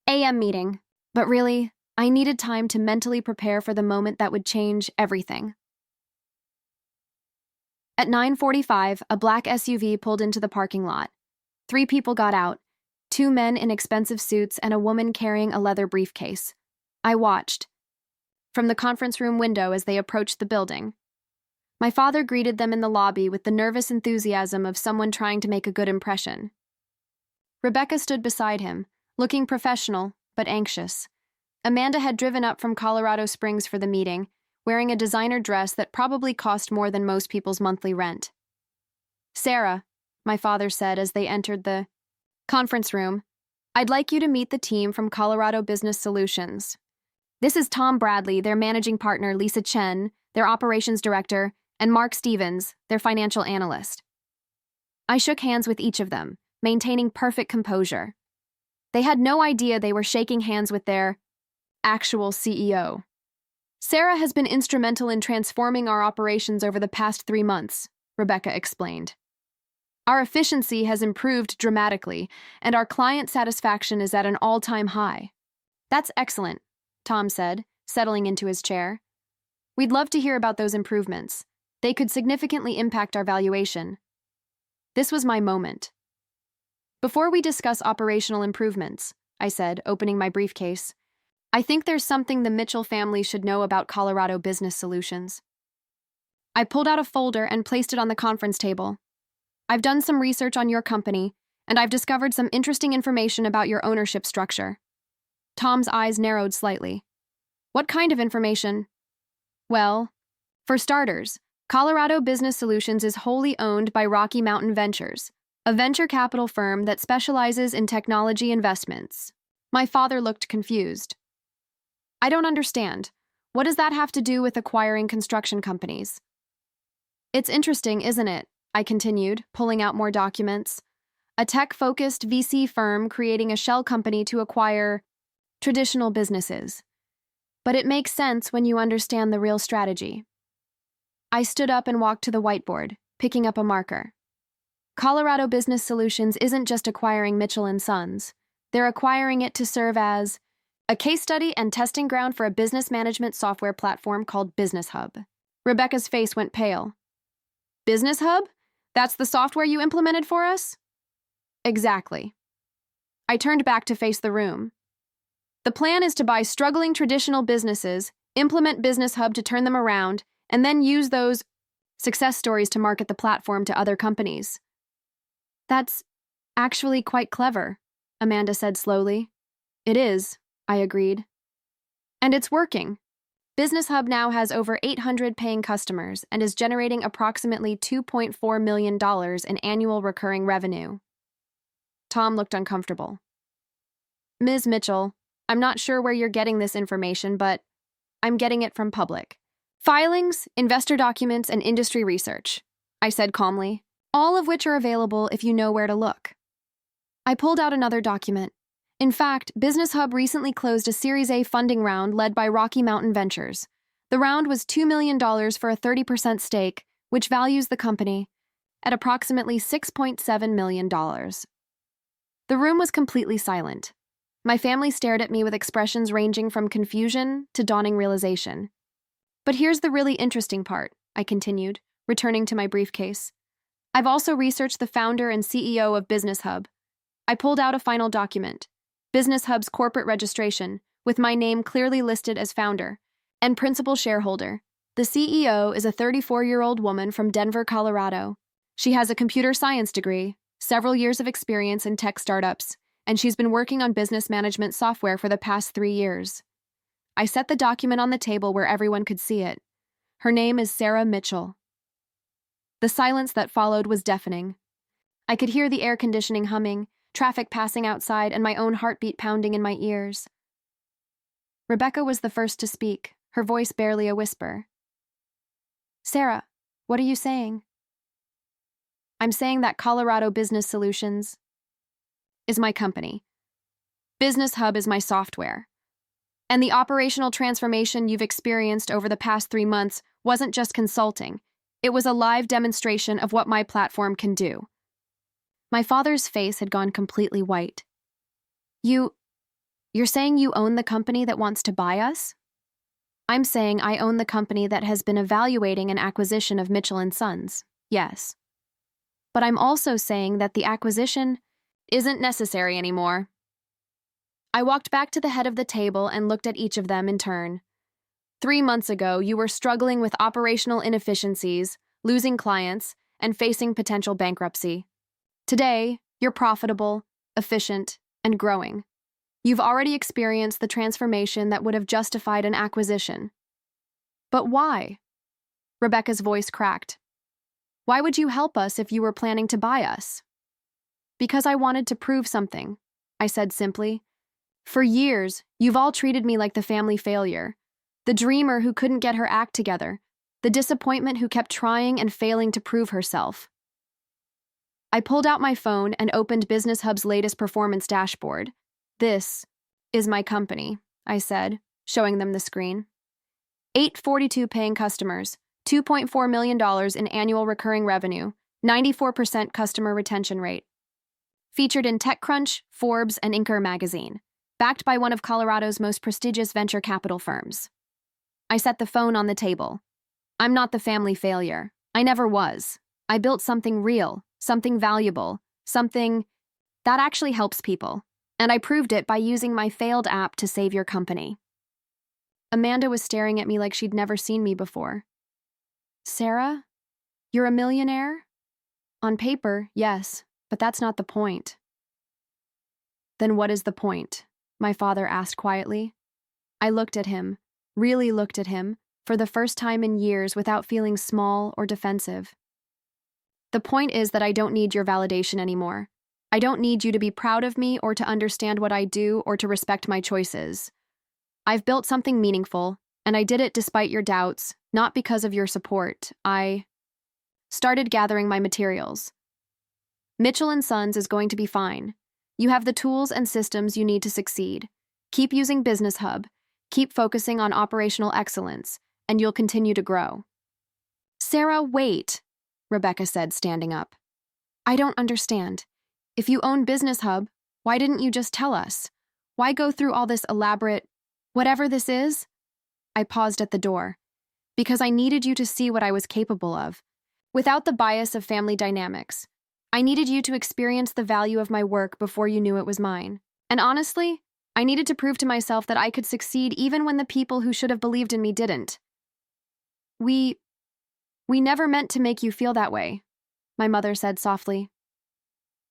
a.m. meeting, but really, I needed time to mentally prepare for the moment that would change everything. At 9:45, a black SUV pulled into the parking lot. 3 people got out, 2 men in expensive suits and a woman carrying a leather briefcase. I watched from the conference room window as they approached the building. My father greeted them in the lobby with the nervous enthusiasm of someone trying to make a good impression. Rebecca stood beside him, looking professional but anxious. Amanda had driven up from Colorado Springs for the meeting, wearing a designer dress that probably cost more than most people's monthly rent. "Sarah," my father said as they entered the conference room. "I'd like you to meet the team from Colorado Business Solutions. This is Tom Bradley, their managing partner, Lisa Chen, their operations director, and Mark Stevens, their financial analyst." I shook hands with each of them, maintaining perfect composure. They had no idea they were shaking hands with their actual CEO. "Sarah has been instrumental in transforming our operations over the past 3 months," Rebecca explained. "Our efficiency has improved dramatically, and our client satisfaction is at an all-time high." "That's excellent," Tom said, settling into his chair. "We'd love to hear about those improvements. They could significantly impact our valuation." This was my moment. "Before we discuss operational improvements," I said, opening my briefcase, "I think there's something the Mitchell family should know about Colorado Business Solutions." I pulled out a folder and placed it on the conference table. "I've done some research on your company, and I've discovered some interesting information about your ownership structure." Tom's eyes narrowed slightly. "What kind of information?" "Well, for starters, Colorado Business Solutions is wholly owned by Rocky Mountain Ventures, a venture capital firm that specializes in technology investments." My father looked confused. "I don't understand. What does that have to do with acquiring construction companies?" "It's interesting, isn't it?" I continued, pulling out more documents. "A tech-focused VC firm creating a shell company to acquire traditional businesses. But it makes sense when you understand the real strategy." I stood up and walked to the whiteboard, picking up a marker. Colorado Business Solutions isn't just acquiring Mitchell & Sons. They're acquiring it to serve as a case study and testing ground for a business management software platform called Business Hub. Rebecca's face went pale. "Business Hub? That's the software you implemented for us?" "Exactly." I turned back to face the room. "The plan is to buy struggling traditional businesses, implement Business Hub to turn them around, and then use those success stories to market the platform to other companies." "That's actually quite clever," Amanda said slowly. "It is," I agreed. "And it's working. Business Hub now has over 800 paying customers and is generating approximately $2.4 million in annual recurring revenue." Tom looked uncomfortable. "Ms. Mitchell, I'm not sure where you're getting this information, but I'm getting it from public filings, investor documents, and industry research," I said calmly, "all of which are available if you know where to look." I pulled out another document. In fact, Business Hub recently closed a Series A funding round led by Rocky Mountain Ventures. The round was $2 million for a 30% stake, which values the company at approximately $6.7 million. The room was completely silent. My family stared at me with expressions ranging from confusion to dawning realization. "But here's the really interesting part," I continued, returning to my briefcase. "I've also researched the founder and CEO of Business Hub." I pulled out a final document, Business Hub's corporate registration, with my name clearly listed as founder and principal shareholder. The CEO is a 34-year-old woman from Denver, Colorado. She has a computer science degree, several years of experience in tech startups, and she's been working on business management software for the past 3 years. I set the document on the table where everyone could see it. Her name is Sarah Mitchell. The silence that followed was deafening. I could hear the air conditioning humming, traffic passing outside, and my own heartbeat pounding in my ears. Rebecca was the first to speak, her voice barely a whisper. "Sarah, what are you saying?" "I'm saying that Colorado Business Solutions is my company. Business Hub is my software. And the operational transformation you've experienced over the past 3 months wasn't just consulting. It was a live demonstration of what my platform can do." My father's face had gone completely white. You're saying you own the company that wants to buy us?" "I'm saying I own the company that has been evaluating an acquisition of Mitchell & Sons, yes. But I'm also saying that the acquisition isn't necessary anymore." I walked back to the head of the table and looked at each of them in turn. 3 months ago, you were struggling with operational inefficiencies, losing clients, and facing potential bankruptcy. Today, you're profitable, efficient, and growing. You've already experienced the transformation that would have justified an acquisition. But why? Rebecca's voice cracked. Why would you help us if you were planning to buy us? Because I wanted to prove something, I said simply. For years, you've all treated me like the family failure, the dreamer who couldn't get her act together, the disappointment who kept trying and failing to prove herself. I pulled out my phone and opened Business Hub's latest performance dashboard. This is my company, I said, showing them the screen. 842 paying customers, $2.4 million in annual recurring revenue, 94% customer retention rate. Featured in TechCrunch, Forbes, and Inker magazine. Backed by one of Colorado's most prestigious venture capital firms. I set the phone on the table. I'm not the family failure. I never was. I built something real, something valuable, something that actually helps people. And I proved it by using my failed app to save your company. Amanda was staring at me like she'd never seen me before. Sarah, you're a millionaire? On paper, yes, but that's not the point. Then what is the point? My father asked quietly. I looked at him, really looked at him, for the first time in years without feeling small or defensive. The point is that I don't need your validation anymore. I don't need you to be proud of me or to understand what I do or to respect my choices. I've built something meaningful, and I did it despite your doubts, not because of your support. I started gathering my materials. Mitchell & Sons is going to be fine. You have the tools and systems you need to succeed. Keep using Business Hub, keep focusing on operational excellence, and you'll continue to grow. Sarah, wait, Rebecca said, standing up. I don't understand. If you own Business Hub, why didn't you just tell us? Why go through all this elaborate, whatever this is? I paused at the door. Because I needed you to see what I was capable of. Without the bias of family dynamics. I needed you to experience the value of my work before you knew it was mine. And honestly, I needed to prove to myself that I could succeed even when the people who should have believed in me didn't. We never meant to make you feel that way, my mother said softly.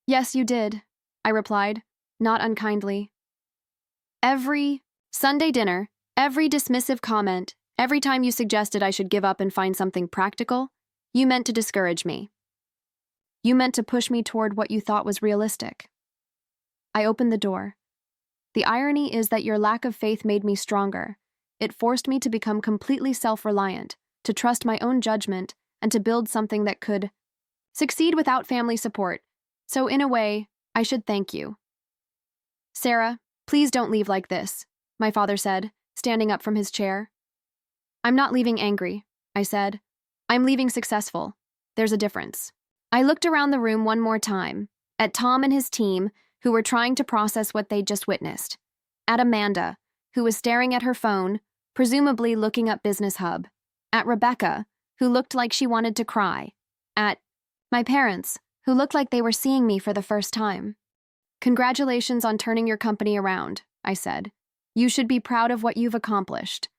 Yes, you did, I replied, not unkindly. Every Sunday dinner, every dismissive comment, every time you suggested I should give up and find something practical, you meant to discourage me. You meant to push me toward what you thought was realistic. I opened the door. The irony is that your lack of faith made me stronger. It forced me to become completely self-reliant, to trust my own judgment, and to build something that could succeed without family support. So in a way, I should thank you. Sarah, please don't leave like this, my father said, standing up from his chair. I'm not leaving angry, I said. I'm leaving successful. There's a difference. I looked around the room one more time, at Tom and his team, who were trying to process what they'd just witnessed, at Amanda, who was staring at her phone, presumably looking up Business Hub, at Rebecca, who looked like she wanted to cry, at my parents, who looked like they were seeing me for the first time. Congratulations on turning your company around, I said. You should be proud of what you've accomplished.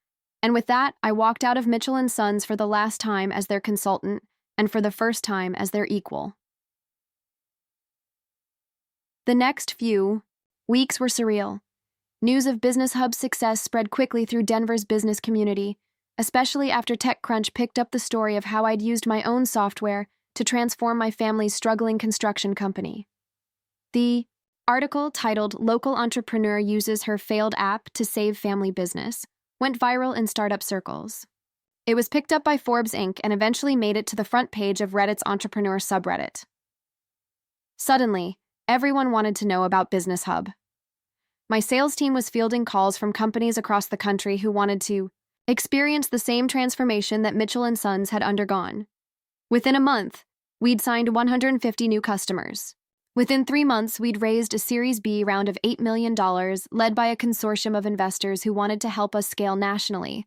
And with that, I walked out of Mitchell & Sons for the last time as their consultant and for the first time as their equal. The next few weeks were surreal. News of Business Hub's success spread quickly through Denver's business community, especially after TechCrunch picked up the story of how I'd used my own software to transform my family's struggling construction company. The article, titled "Local Entrepreneur Uses Her Failed App to Save Family Business," went viral in startup circles. It was picked up by Forbes Inc. and eventually made it to the front page of Reddit's entrepreneur subreddit. Suddenly, everyone wanted to know about Business Hub. My sales team was fielding calls from companies across the country who wanted to experience the same transformation that Mitchell & Sons had undergone. Within a month, we'd signed 150 new customers. Within 3 months, we'd raised a Series B round of $8 million, led by a consortium of investors who wanted to help us scale nationally.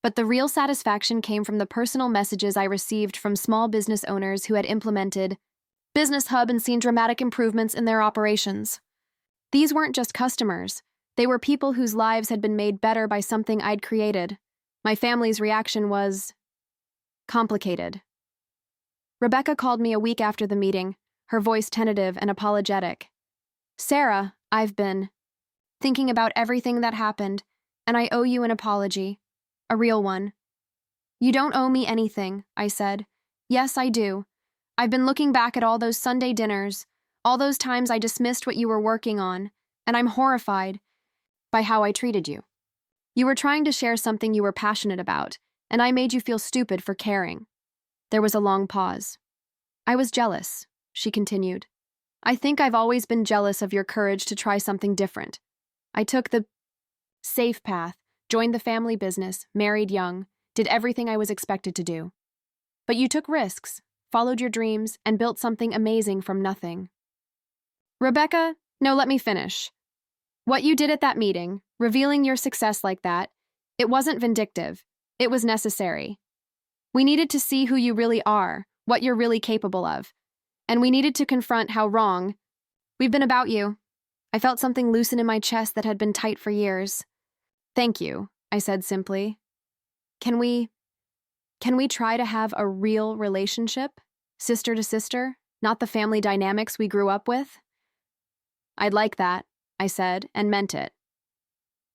But the real satisfaction came from the personal messages I received from small business owners who had implemented Business Hub and seen dramatic improvements in their operations. These weren't just customers. They were people whose lives had been made better by something I'd created. My family's reaction was complicated. Rebecca called me a week after the meeting, her voice tentative and apologetic. Sarah, I've been thinking about everything that happened, and I owe you an apology. A real one. You don't owe me anything, I said. Yes, I do. I've been looking back at all those Sunday dinners, all those times I dismissed what you were working on, and I'm horrified by how I treated you. You were trying to share something you were passionate about, and I made you feel stupid for caring. There was a long pause. I was jealous, she continued. I think I've always been jealous of your courage to try something different. I took the safe path, joined the family business, married young, did everything I was expected to do. But you took risks, followed your dreams, and built something amazing from nothing. Rebecca, no, let me finish. What you did at that meeting, revealing your success like that, it wasn't vindictive. It was necessary. We needed to see who you really are, what you're really capable of. And we needed to confront how wrong we've been about you. I felt something loosen in my chest that had been tight for years. Thank you, I said simply. Can we try to have a real relationship? Sister to sister, not the family dynamics we grew up with? I'd like that, I said, and meant it.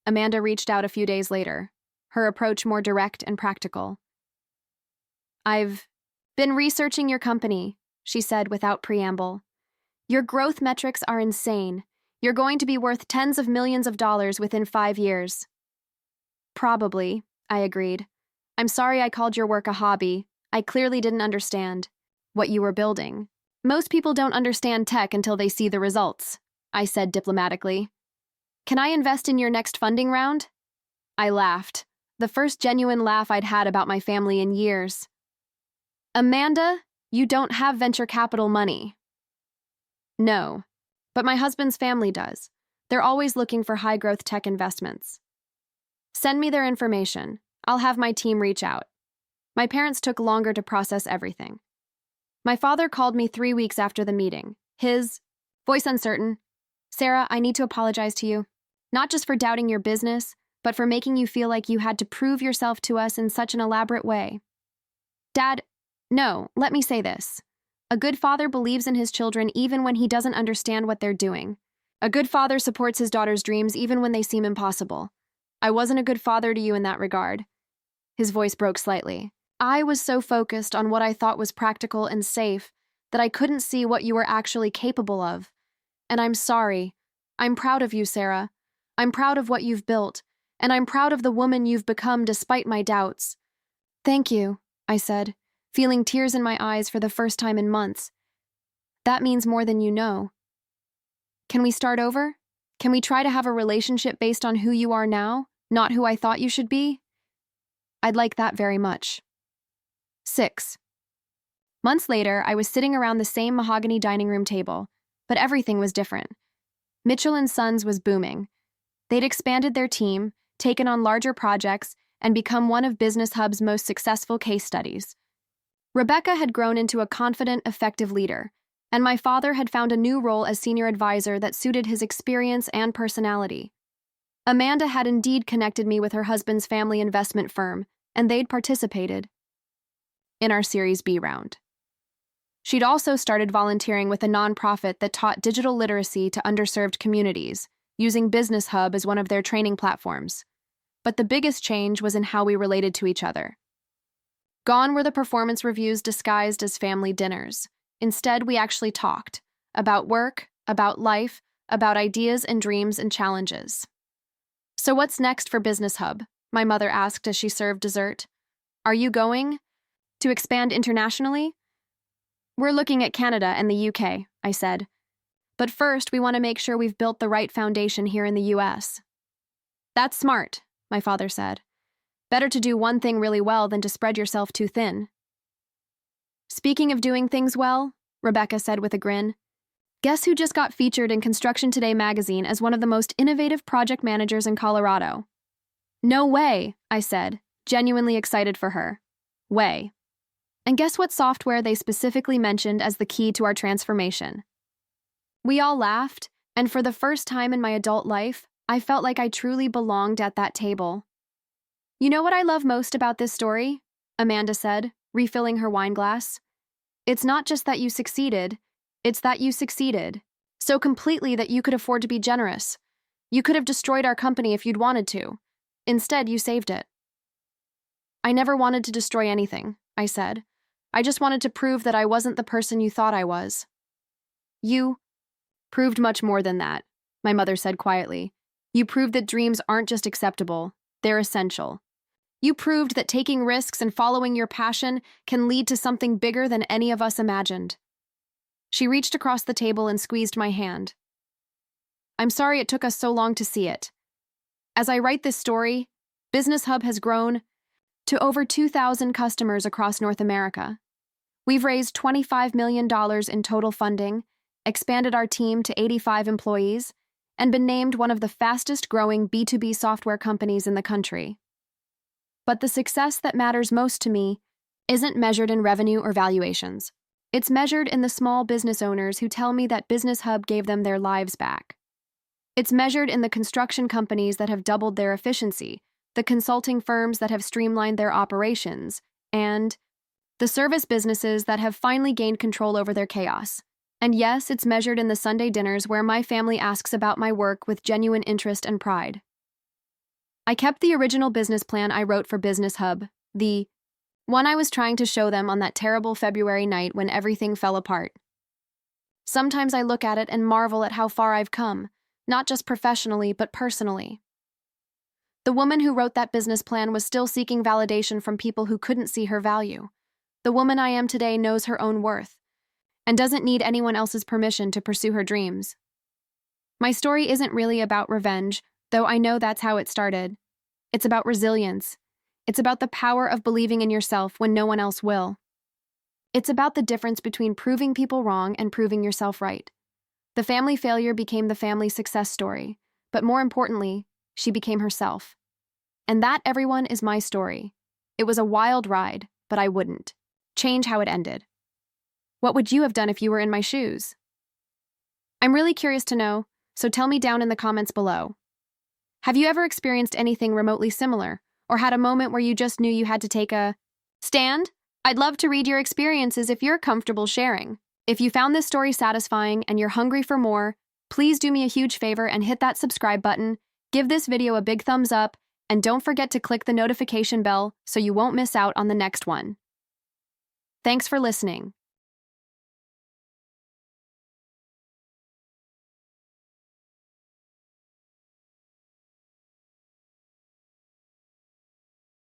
Amanda reached out a few days later, her approach more direct and practical. I've been researching your company, she said without preamble. Your growth metrics are insane. You're going to be worth tens of millions of dollars within 5 years. Probably, I agreed. I'm sorry I called your work a hobby. I clearly didn't understand what you were building. Most people don't understand tech until they see the results, I said diplomatically. Can I invest in your next funding round? I laughed, the first genuine laugh I'd had about my family in years. Amanda, you don't have venture capital money. No, but my husband's family does. They're always looking for high-growth tech investments. Send me their information. I'll have my team reach out. My parents took longer to process everything. My father called me 3 weeks after the meeting. His voice uncertain. Sarah, I need to apologize to you. Not just for doubting your business, but for making you feel like you had to prove yourself to us in such an elaborate way. Dad, no, let me say this. A good father believes in his children even when he doesn't understand what they're doing. A good father supports his daughter's dreams even when they seem impossible. I wasn't a good father to you in that regard. His voice broke slightly. I was so focused on what I thought was practical and safe that I couldn't see what you were actually capable of. And I'm sorry. I'm proud of you, Sarah. I'm proud of what you've built, and I'm proud of the woman you've become despite my doubts. Thank you, I said, feeling tears in my eyes for the first time in months. That means more than you know. Can we start over? Can we try to have a relationship based on who you are now, not who I thought you should be? I'd like that very much. 6. Months later, I was sitting around the same mahogany dining room table, but everything was different. Mitchell & Sons was booming. They'd expanded their team, taken on larger projects, and become one of Business Hub's most successful case studies. Rebecca had grown into a confident, effective leader, and my father had found a new role as senior advisor that suited his experience and personality. Amanda had indeed connected me with her husband's family investment firm, and they'd participated in our Series B round. She'd also started volunteering with a nonprofit that taught digital literacy to underserved communities, using Business Hub as one of their training platforms. But the biggest change was in how we related to each other. Gone were the performance reviews disguised as family dinners. Instead, we actually talked about work, about life, about ideas and dreams and challenges. So what's next for Business Hub? My mother asked as she served dessert. Are you going to expand internationally? We're looking at Canada and the UK, I said. But first, we want to make sure we've built the right foundation here in the US. That's smart, my father said. Better to do one thing really well than to spread yourself too thin. Speaking of doing things well, Rebecca said with a grin, guess who just got featured in Construction Today magazine as one of the most innovative project managers in Colorado? No way, I said, genuinely excited for her. Way. And guess what software they specifically mentioned as the key to our transformation? We all laughed, and for the first time in my adult life, I felt like I truly belonged at that table. You know what I love most about this story? Amanda said, refilling her wine glass. It's not just that you succeeded, it's that you succeeded. So completely that you could afford to be generous. You could have destroyed our company if you'd wanted to. Instead, you saved it. I never wanted to destroy anything, I said. I just wanted to prove that I wasn't the person you thought I was. You proved much more than that, my mother said quietly. You proved that dreams aren't just acceptable, they're essential. You proved that taking risks and following your passion can lead to something bigger than any of us imagined. She reached across the table and squeezed my hand. I'm sorry it took us so long to see it. As I write this story, Business Hub has grown to over 2,000 customers across North America. We've raised $25 million in total funding, expanded our team to 85 employees, and been named one of the fastest-growing B2B software companies in the country. But the success that matters most to me isn't measured in revenue or valuations. It's measured in the small business owners who tell me that Business Hub gave them their lives back. It's measured in the construction companies that have doubled their efficiency, the consulting firms that have streamlined their operations, and the service businesses that have finally gained control over their chaos. And yes, it's measured in the Sunday dinners where my family asks about my work with genuine interest and pride. I kept the original business plan I wrote for Business Hub, the one I was trying to show them on that terrible February night when everything fell apart. Sometimes I look at it and marvel at how far I've come, not just professionally, but personally. The woman who wrote that business plan was still seeking validation from people who couldn't see her value. The woman I am today knows her own worth and doesn't need anyone else's permission to pursue her dreams. My story isn't really about revenge, though I know that's how it started. It's about resilience. It's about the power of believing in yourself when no one else will. It's about the difference between proving people wrong and proving yourself right. The family failure became the family success story, but more importantly, she became herself. And that, everyone, is my story. It was a wild ride, but I wouldn't change how it ended. What would you have done if you were in my shoes? I'm really curious to know, so tell me down in the comments below. Have you ever experienced anything remotely similar, or had a moment where you just knew you had to take a stand? I'd love to read your experiences if you're comfortable sharing. If you found this story satisfying and you're hungry for more, please do me a huge favor and hit that subscribe button, give this video a big thumbs up, and don't forget to click the notification bell so you won't miss out on the next one. Thanks for listening.